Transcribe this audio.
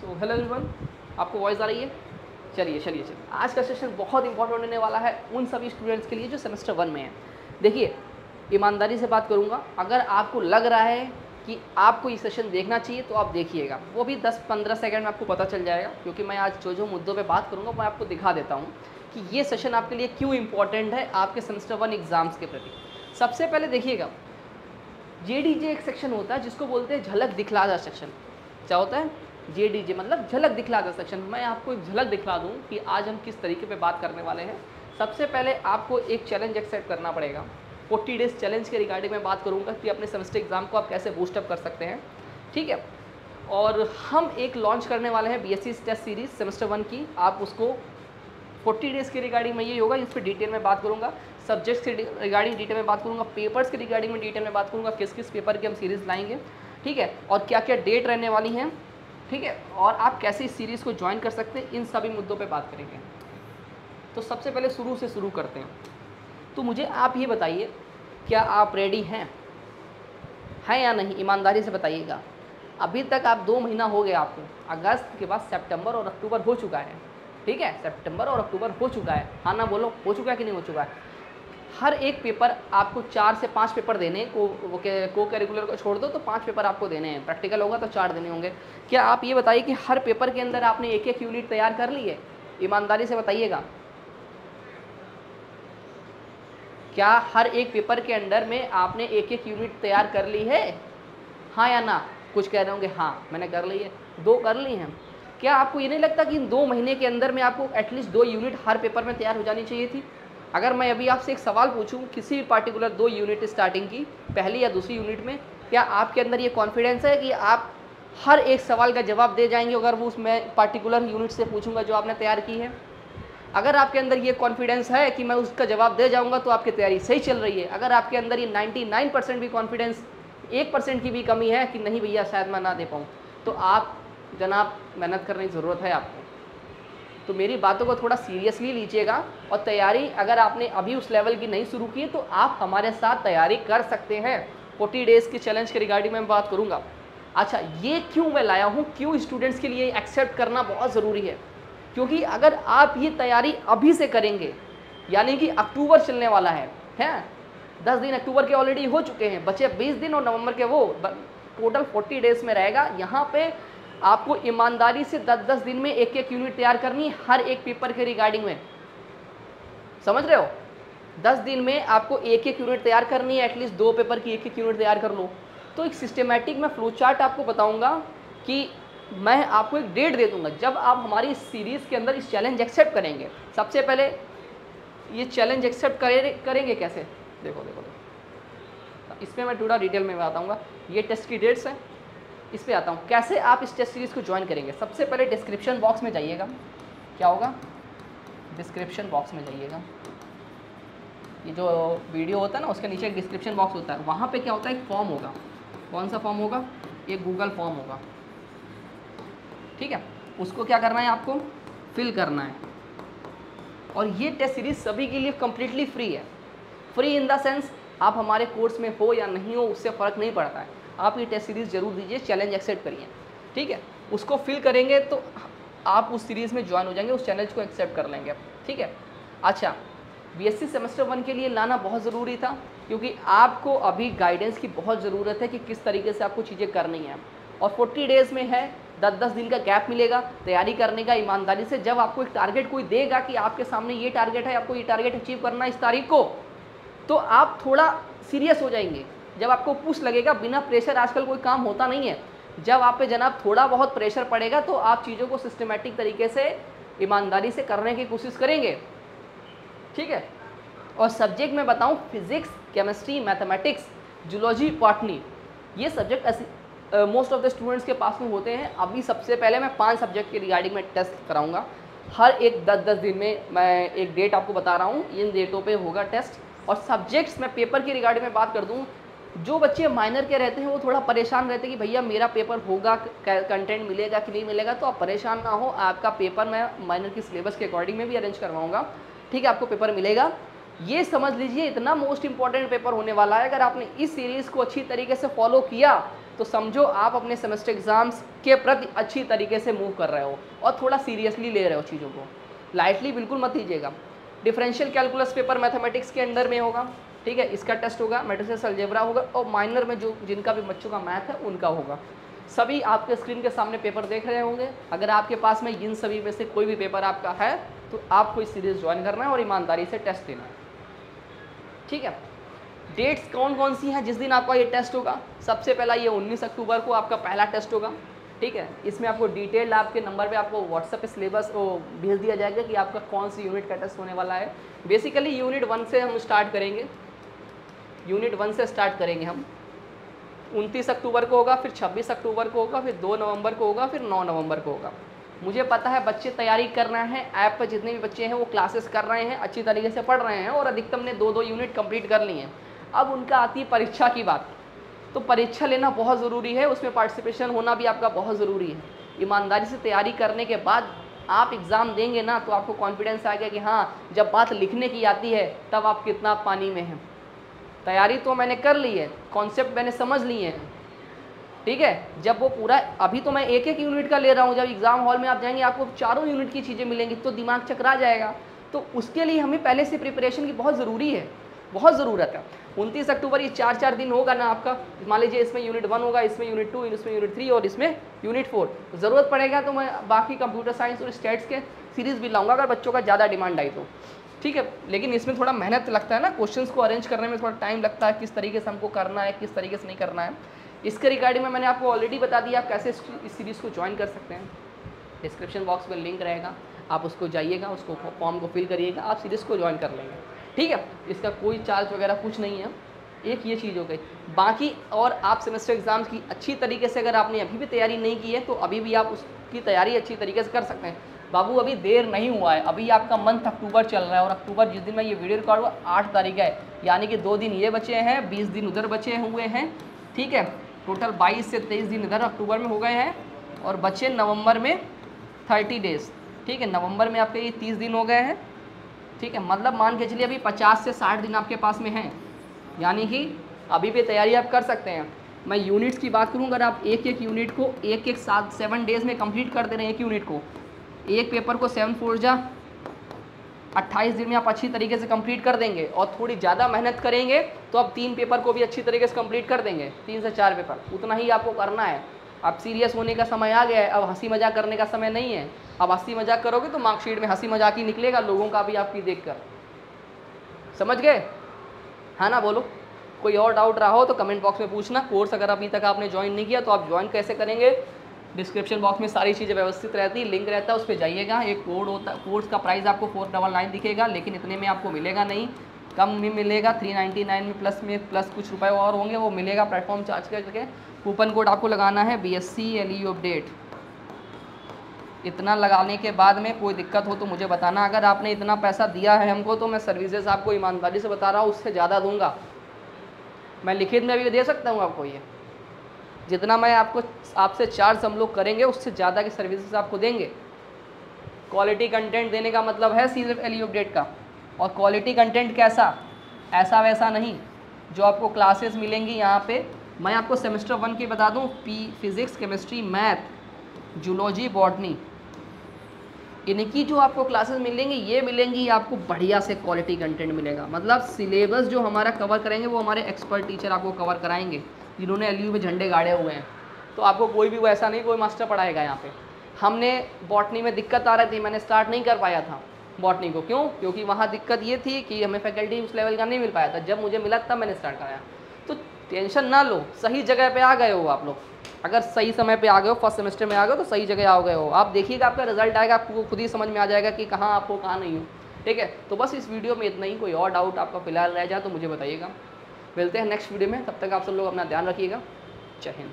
So hello everyone, आपको voice आ रही है? चलिए आज का सेशन बहुत इंपॉर्टेंट होने वाला है उन सभी स्टूडेंट्स के लिए जो सेमेस्टर 1 में हैं। देखिए, ईमानदारी से बात करूंगा, अगर आपको लग रहा है कि आपको ये सेशन देखना चाहिए तो आप देखिएगा, वो भी 10-15 सेकंड में आपको पता चल जाएगा, क्योंकि मैं आज जो मुद्दों पे बात करूंगा मैं आपको दिखा देता हूँ कि ये सेशन आपके लिए क्यों इंपॉर्टेंट है आपके सेमेस्टर 1 एग्ज़ाम्स के प्रति। सबसे पहले देखिएगा, JDJ एक सेक्शन होता है जिसको बोलते हैं झलक दिखला जा सेक्शन। क्या होता है? JDJ मतलब झलक दिखला जा सेक्शन। मैं आपको एक झलक दिखला दूं कि आज हम किस तरीके पे बात करने वाले हैं। सबसे पहले आपको एक चैलेंज एक्सेप्ट करना पड़ेगा। 40 डेज चैलेंज के रिगार्डिंग में बात करूंगा कि अपने सेमेस्टर एग्जाम को आप कैसे बूस्टअप कर सकते हैं, ठीक है। और हम एक लॉन्च करने वाले हैं BSc टेस्ट सीरीज सेमेस्टर 1 की। आप उसको 40 डेज़ के रिगार्डिंग में ये होगा, इस पर डिटेल में बात करूंगा। सब्जेक्ट्स के रिगार्डिंग डिटेल में बात करूंगा, पेपर्स के रिगार्डिंग में डिटेल में बात करूंगा, किस किस पेपर की हम सीरीज़ लाएंगे, ठीक है, और क्या क्या डेट रहने वाली हैं, ठीक है, और आप कैसे इस सीरीज़ को ज्वाइन कर सकते हैं, इन सभी मुद्दों पे बात करेंगे। तो सबसे पहले शुरू से शुरू करते हैं। तो मुझे आप ये बताइए, क्या आप रेडी हैं या नहीं? ईमानदारी से बताइएगा। अभी तक आप 2 महीना हो गया आपको, अगस्त के बाद सितंबर और अक्टूबर हो चुका है, ठीक है, सितंबर और अक्टूबर हो चुका है। हाँ ना बोलो, हो चुका है कि नहीं हो चुका है? हर एक पेपर आपको 4 से 5 पेपर देने को करिकुलर को छोड़ दो तो 5 पेपर आपको देने हैं। प्रैक्टिकल होगा तो 4 देने होंगे। क्या आप ये बताइए कि हर पेपर के अंदर आपने एक एक यूनिट तैयार कर ली है? ईमानदारी से बताइएगा, क्या हर एक पेपर के अंदर में आपने एक एक यूनिट तैयार कर ली है? हाँ या ना? कुछ कह रहे होंगे हाँ मैंने कर ली है, 2 कर ली हैं। क्या आपको ये नहीं लगता कि इन 2 महीने के अंदर में आपको एटलीस्ट 2 यूनिट हर पेपर में तैयार हो जानी चाहिए थी? अगर मैं अभी आपसे एक सवाल पूछूं किसी भी पार्टिकुलर 2 यूनिट स्टार्टिंग की, पहली या दूसरी यूनिट में, क्या आपके अंदर ये कॉन्फिडेंस है कि आप हर एक सवाल का जवाब दे जाएंगे अगर वो उसमें पार्टिकुलर यूनिट से पूछूंगा जो आपने तैयार की है? अगर आपके अंदर ये कॉन्फिडेंस है कि मैं उसका जवाब दे जाऊंगा तो आपकी तैयारी सही चल रही है। अगर आपके अंदर ये 99% भी कॉन्फिडेंस, 1% की भी कमी है कि नहीं भैया शायद मैं ना दे पाऊँ, तो आप जनाब मेहनत करने की ज़रूरत है आपको। तो मेरी बातों को थोड़ा सीरियसली लीजिएगा, और तैयारी अगर आपने अभी उस लेवल की नहीं शुरू की तो आप हमारे साथ तैयारी कर सकते हैं। 40 डेज़ के चैलेंज के रिगार्डिंग मैं बात करूंगा। अच्छा, ये क्यों मैं लाया हूँ, क्यों स्टूडेंट्स के लिए एक्सेप्ट करना बहुत ज़रूरी है? क्योंकि अगर आप ये तैयारी अभी से करेंगे, यानी कि अक्टूबर चलने वाला है 10 दिन अक्टूबर के ऑलरेडी हो चुके हैं, बचे 20 दिन और नवंबर के, वो टोटल 40 डेज़ में रहेगा। यहाँ पे आपको ईमानदारी से 10-10 दिन में एक एक यूनिट तैयार करनी है हर एक पेपर के रिगार्डिंग में। समझ रहे हो? 10 दिन में आपको एक एक यूनिट तैयार करनी है, एटलीस्ट 2 पेपर की एक एक यूनिट तैयार कर लो। तो एक सिस्टमेटिक मैं फ्लो चार्ट आपको बताऊंगा कि मैं आपको एक डेट दे दूंगा जब आप हमारी इस सीरीज़ के अंदर इस चैलेंज एक्सेप्ट करेंगे। सबसे पहले ये चैलेंज एक्सेप्ट करेंगे कैसे? देखो, इसमें मैं थोड़ा डिटेल में बताऊँगा। ये टेस्ट की डेट्स हैं, इस पर आता हूँ कैसे आप इस टेस्ट सीरीज़ को ज्वाइन करेंगे। सबसे पहले डिस्क्रिप्शन बॉक्स में जाइएगा। क्या होगा? डिस्क्रिप्शन बॉक्स में जाइएगा। ये जो वीडियो होता है ना, उसके नीचे एक डिस्क्रिप्शन बॉक्स होता है, वहाँ पे क्या होता है, एक फॉर्म होगा। कौन सा फॉर्म होगा? एक गूगल फॉर्म होगा, ठीक है। उसको क्या करना है, आपको फिल करना है। और ये टेस्ट सीरीज़ सभी के लिए कम्प्लीटली फ्री है। फ्री इन द सेंस आप हमारे कोर्स में हो या नहीं हो उससे फ़र्क नहीं पड़ता है। आप ये टेस्ट सीरीज़ जरूर दीजिए, चैलेंज एक्सेप्ट करिए, ठीक है। उसको फिल करेंगे तो आप उस सीरीज़ में ज्वाइन हो जाएंगे, उस चैलेंज को एक्सेप्ट कर लेंगे, ठीक है। अच्छा, BSc सेमेस्टर 1 के लिए लाना बहुत ज़रूरी था, क्योंकि आपको अभी गाइडेंस की बहुत ज़रूरत है कि किस तरीके से आपको चीज़ें करनी है। और 40 डेज़ में है, 10-10 दिन का गैप मिलेगा तैयारी करने का ईमानदारी से। जब आपको एक टारगेट कोई देगा कि आपके सामने ये टारगेट है, आपको ये टारगेट अचीव करना है इस तारीख को, तो आप थोड़ा सीरियस हो जाएंगे। जब आपको पुश लगेगा, बिना प्रेशर आजकल कोई काम होता नहीं है। जब आप पे जनाब थोड़ा बहुत प्रेशर पड़ेगा तो आप चीज़ों को सिस्टमेटिक तरीके से ईमानदारी से करने की कोशिश करेंगे, ठीक है। और सब्जेक्ट में बताऊं, physics, chemistry, mathematics, zoology, botany, ये subject most of the students के पास में होते हैं। अभी सबसे पहले मैं 5 सब्जेक्ट के रिगार्डिंग में टेस्ट कराऊंगा। हर एक 10-10 दिन में मैं एक डेट आपको बता रहा हूँ, इन डेटों पे होगा टेस्ट। और सब्जेक्ट्स में पेपर की रिगार्डिंग में बात कर दूँ, जो बच्चे माइनर के रहते हैं वो थोड़ा परेशान रहते हैं कि भैया मेरा पेपर होगा, कंटेंट मिलेगा कि नहीं मिलेगा। तो आप परेशान ना हो, आपका पेपर मैं माइनर की सिलेबस के अकॉर्डिंग में भी अरेंज करवाऊँगा, ठीक है। आपको पेपर मिलेगा, ये समझ लीजिए इतना मोस्ट इंपॉर्टेंट पेपर होने वाला है। अगर आपने इस सीरीज़ को अच्छी तरीके से फॉलो किया तो समझो आप अपने सेमेस्टर एग्जाम्स के प्रति अच्छी तरीके से मूव कर रहे हो और थोड़ा सीरियसली ले रहे हो चीज़ों को, लाइटली बिल्कुल मत लीजिएगा। डिफरेंशियल कैलकुलस पेपर मैथमेटिक्स के अंडर में होगा, ठीक है, इसका टेस्ट होगा, मैट्रिसेस अलजेब्रा होगा और माइनर में जो जिनका भी बच्चों का मैथ है उनका होगा। सभी आपके स्क्रीन के सामने पेपर देख रहे होंगे। अगर आपके पास में इन सभी में से कोई भी पेपर आपका है तो आपको इस सीरीज़ ज्वाइन करना है और ईमानदारी से टेस्ट देना है, ठीक है। डेट्स कौन कौन सी हैं जिस दिन आपका ये टेस्ट होगा? सबसे पहला ये 19 अक्टूबर को आपका पहला टेस्ट होगा, ठीक है। इसमें आपको डिटेल्ड आपके नंबर पे आपको व्हाट्सएप पे सिलेबस भेज दिया जाएगा कि आपका कौन सी यूनिट का टेस्ट होने वाला है। बेसिकली यूनिट 1 से हम स्टार्ट करेंगे, यूनिट 1 से स्टार्ट करेंगे हम। 29 अक्टूबर को होगा, फिर 26 अक्टूबर को होगा, फिर 2 नवंबर को होगा, फिर 9 नवंबर को होगा। मुझे पता है बच्चे तैयारी कर रहे हैं, ऐप पर जितने भी बच्चे हैं वो क्लासेस कर रहे हैं, अच्छी तरीके से पढ़ रहे हैं और अधिकतम ने 2-2 यूनिट कंप्लीट कर ली हैं। अब उनका आती है परीक्षा की बात, तो परीक्षा लेना बहुत ज़रूरी है, उसमें पार्टिसिपेशन होना भी आपका बहुत ज़रूरी है। ईमानदारी से तैयारी करने के बाद आप एग्ज़ाम देंगे ना तो आपको कॉन्फिडेंस आ गया कि हाँ, जब बात लिखने की आती है तब आप कितना पानी में हैं। तैयारी तो मैंने कर ली है, कॉन्सेप्ट मैंने समझ लिए हैं, ठीक है। जब वो पूरा, अभी तो मैं एक यूनिट का ले रहा हूँ, जब एग्ज़ाम हॉल में आप जाएंगे आपको 4 यूनिट की चीज़ें मिलेंगी तो दिमाग चकरा जाएगा। तो उसके लिए हमें पहले से प्रिपरेशन की बहुत ज़रूरी है, बहुत ज़रूरत है। 29 अक्टूबर ये 4-4 दिन होगा ना आपका, मान लीजिए इसमें यूनिट 1 होगा, इसमें यूनिट 2, इसमें यूनिट 3 और इसमें यूनिट 4। ज़रूरत पड़ेगा तो मैं बाकी कंप्यूटर साइंस और स्टेट्स के सीरीज़ भी लाऊंगा अगर बच्चों का ज़्यादा डिमांड आई तो, ठीक है। लेकिन इसमें थोड़ा मेहनत लगता है ना, क्वेश्चंस को अरेंज करने में थोड़ा टाइम लगता है, किस तरीके से हमको करना है, किस तरीके से नहीं करना है। इसके रिगार्डिंग में मैंने आपको ऑलरेडी बता दिया आप कैसे इस सीरीज़ को ज्वाइन कर सकते हैं। डिस्क्रिप्शन बॉक्स में लिंक रहेगा, आप उसको जाइएगा, उसको फॉर्म को फिल करिएगा, आप सीरीज़ को ज्वाइन कर लेंगे, ठीक है। इसका कोई चार्ज वगैरह कुछ नहीं है, एक ये चीज़ हो गई। बाकी और आप सेमेस्टर एग्ज़ाम्स की अच्छी तरीके से अगर आपने अभी भी तैयारी नहीं की है तो अभी भी आप उसकी तैयारी अच्छी तरीके से कर सकते हैं। बाबू अभी देर नहीं हुआ है, अभी आपका मंथ अक्टूबर चल रहा है और अक्टूबर जिस दिन मैं ये वीडियो रिकॉर्ड हुआ 8 तारीख है, यानी कि 2 दिन ये बचे हैं, 20 दिन उधर बचे हुए हैं, ठीक है। टोटल 22 से 23 दिन इधर अक्टूबर में हो गए हैं और बचे नवंबर में 30 डेज़, ठीक है। नवंबर में आपके ये 30 दिन हो गए हैं, ठीक है। मतलब मान के चलिए अभी 50 से 60 दिन आपके पास में हैं, यानी कि अभी भी तैयारी आप कर सकते हैं। मैं यूनिट्स की बात करूं, अगर आप एक यूनिट को 7 डेज़ में कंप्लीट कर दे रहे हैं, एक यूनिट को, एक पेपर को 7 4 जा 28 दिन में आप अच्छी तरीके से कंप्लीट कर देंगे और थोड़ी ज़्यादा मेहनत करेंगे तो आप 3 पेपर को भी अच्छी तरीके से कंप्लीट कर देंगे, 3 से 4 पेपर, उतना ही आपको करना है। अब सीरियस होने का समय आ गया है, अब हंसी मजाक करने का समय नहीं है। अब हंसी मजाक करोगे तो मार्कशीट में हंसी मजाक ही निकलेगा, लोगों का भी आपकी देख कर। समझ गए? हाँ ना, बोलो। कोई और डाउट रहा हो तो कमेंट बॉक्स में पूछना। कोर्स अगर अभी तक आपने ज्वाइन नहीं किया तो आप ज्वाइन कैसे करेंगे, डिस्क्रिप्शन बॉक्स में सारी चीज़ें व्यवस्थित रहती है, लिंक रहता है, उस पर जाइएगा। एक कोड होता है, कोर्स का प्राइस आपको 499 दिखेगा, लेकिन इतने में आपको मिलेगा नहीं, कम में मिलेगा, 399 में प्लस कुछ रुपए और होंगे, वो मिलेगा प्लेटफॉर्म चार्ज करके। कूपन कोड आपको लगाना है BSc LU अपडेट। इतना लगाने के बाद में कोई दिक्कत हो तो मुझे बताना। अगर आपने इतना पैसा दिया है हमको तो मैं सर्विसेज आपको ईमानदारी से बता रहा हूँ उससे ज़्यादा दूंगा। मैं लिखित में भी दे सकता हूँ आपको, ये जितना मैं आपसे चार्ज हम लोग करेंगे उससे ज़्यादा की सर्विसेज आपको देंगे। क्वालिटी कंटेंट देने का मतलब है सिर्फ LU अपडेट का। और क्वालिटी कंटेंट कैसा, ऐसा वैसा नहीं। जो आपको क्लासेस मिलेंगी यहाँ पे, मैं आपको सेमेस्टर 1 की बता दूँ, physics, chemistry, math, zoology, botany, इनकी जो आपको क्लासेस मिलेंगी ये मिलेंगी आपको बढ़िया से क्वालिटी कंटेंट मिलेगा। मतलब सिलेबस जो हमारा कवर करेंगे वो हमारे एक्सपर्ट टीचर आपको कवर कराएंगे जिन्होंने LU में झंडे गाड़े हुए हैं। तो आपको कोई भी वैसा नहीं कोई मास्टर पढ़ाएगा यहाँ पे। हमने बॉटनी में दिक्कत आ रही थी, मैंने स्टार्ट नहीं कर पाया था बॉटनी को। क्यों? क्योंकि वहाँ दिक्कत ये थी कि हमें फैकल्टी उस लेवल का नहीं मिल पाया था। जब मुझे मिला तब मैंने स्टार्ट कराया। तो टेंशन ना लो, सही जगह पे आ गए हो आप लोग। अगर सही समय पे आ गए हो, फर्स्ट सेमेस्टर में आ गए हो तो सही जगह आ गए हो। आप देखिएगा आपका रिजल्ट आएगा, आपको खुद ही समझ में आ जाएगा कि कहाँ आपको कहाँ नहीं हो। ठीक है, तो बस इस वीडियो में इतना ही। कोई और डाउट आपका फिलहाल रह जाए तो मुझे बताइएगा। मिलते हैं नेक्स्ट वीडियो में, तब तक आप सब लोग अपना ध्यान रखिएगा। जय हिंद।